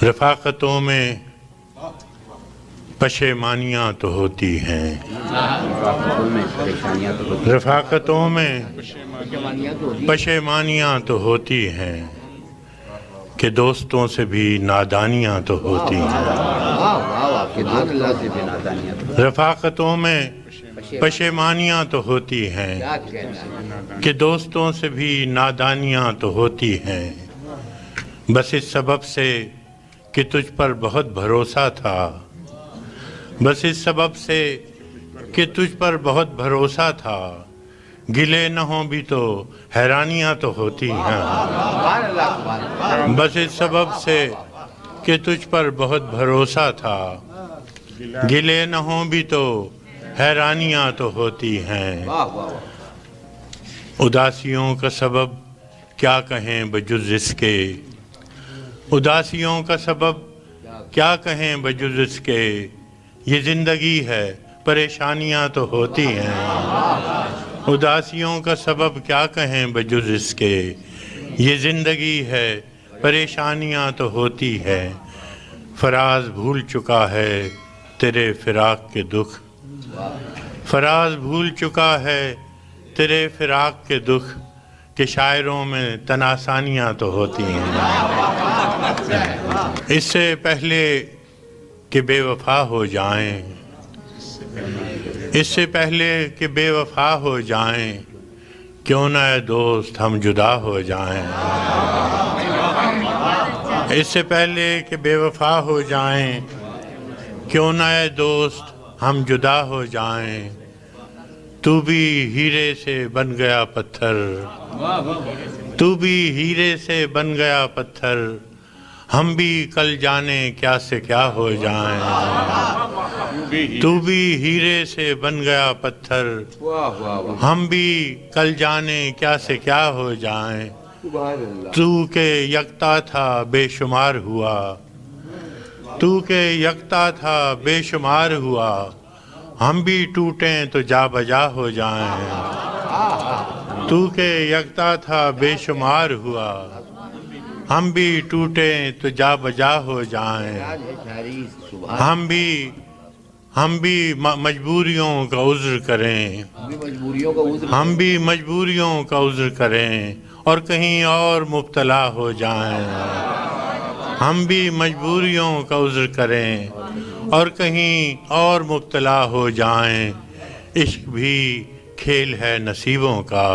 رفاقتوں میں پشیمانیاں تو ہوتی ہیں، رفاقتوں میں پشیمانیاں تو ہوتی ہیں کہ دوستوں سے بھی نادانیاں تو ہوتی ہیں۔ رفاقتوں میں پشیمانیاں تو ہوتی ہیں کہ دوستوں سے بھی نادانیاں تو ہوتی ہیں، بس اس سبب سے کہ تجھ پر بہت بھروسہ تھا، بس اس سبب سے کہ تجھ پر بہت بھروسہ تھا، گلے نہ ہوں بھی تو حیرانیاں تو ہوتی ہیں۔ بس اس سبب سے کہ تجھ پر بہت بھروسہ تھا، گلے نہ ہوں بھی تو حیرانیاں تو ہوتی ہیں۔ اداسیوں کا سبب کیا کہیں بجز اس کے، اداسیوں کا سبب کیا کہیں بجز اس کے، یہ زندگی ہے پریشانیاں تو ہوتی ہیں۔ اداسیوں کا سبب کیا کہیں بجز اس کے، یہ زندگی ہے پریشانیاں تو ہوتی ہے۔ فراز بھول چکا ہے تیرے فراق کے دکھ، فراز بھول چکا ہے تیرے فراق کے دکھ، کہ شاعروں میں تناسانیاں تو ہوتی ہیں۔ اس سے پہلے کہ بے وفا ہو جائیں، اس سے پہلے کہ بے وفا ہو جائیں، کیوں نہ اے دوست ہم جدا ہو جائیں۔ اس سے پہلے کہ بے وفا ہو جائیں، کیوں نہ اے دوست ہم جدا ہو جائیں، تو بھی ہیرے سے بن گیا پتھر، تو بھی ہیرے سے بن گیا پتھر، ہم بھی کل جانے کیا سے کیا ہو جائیں۔ تو بھی ہیرے سے بن گیا پتھر، ہم بھی کل جانے کیا سے کیا ہو جائیں۔ تو کہ یکتا تھا بے شمار ہوا، تو کہ یکتا تھا بے شمار ہوا، ہم بھی ٹوٹیں تو جا بجا ہو جائیں۔ تو کہ یکتا تھا بے شمار ہوا، ہم بھی ٹوٹیں تو جا بجا ہو جائیں۔ ہم بھی مجبوریوں کا عذر کریں، ہم بھی مجبوریوں کا عذر کریں اور کہیں اور مبتلا ہو جائیں۔ ہم بھی مجبوریوں کا عذر کریں اور کہیں اور مبتلا ہو جائیں۔ عشق بھی کھیل ہے نصیبوں کا،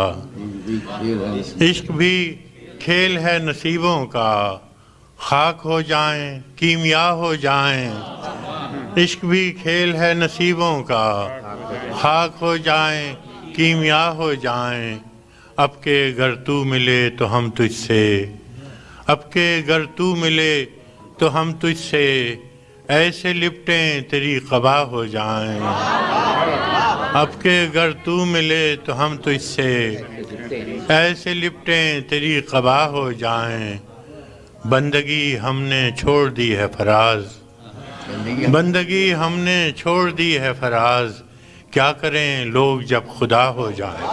عشق بھی کھیل ہے نصیبوں کا، خاک ہو جائیں کیمیا ہو جائیں۔ عشق بھی کھیل ہے نصیبوں کا، خاک ہو جائیں کیمیا ہو جائیں۔ اب کہ گر تو ملے تو ہم تجھ سے، اب کہ گر تو ملے تو ہم تجھ سے، ایسے لپٹیں تیری قبا ہو جائیں۔ اب کہ گر تو ملے تو ہم تجھ سے، ایسے لپٹیں تیری قبا ہو جائیں۔ بندگی ہم نے چھوڑ دی ہے فراز، بندگی ہم نے چھوڑ دی ہے فراز، کیا کریں لوگ جب خدا ہو جائیں۔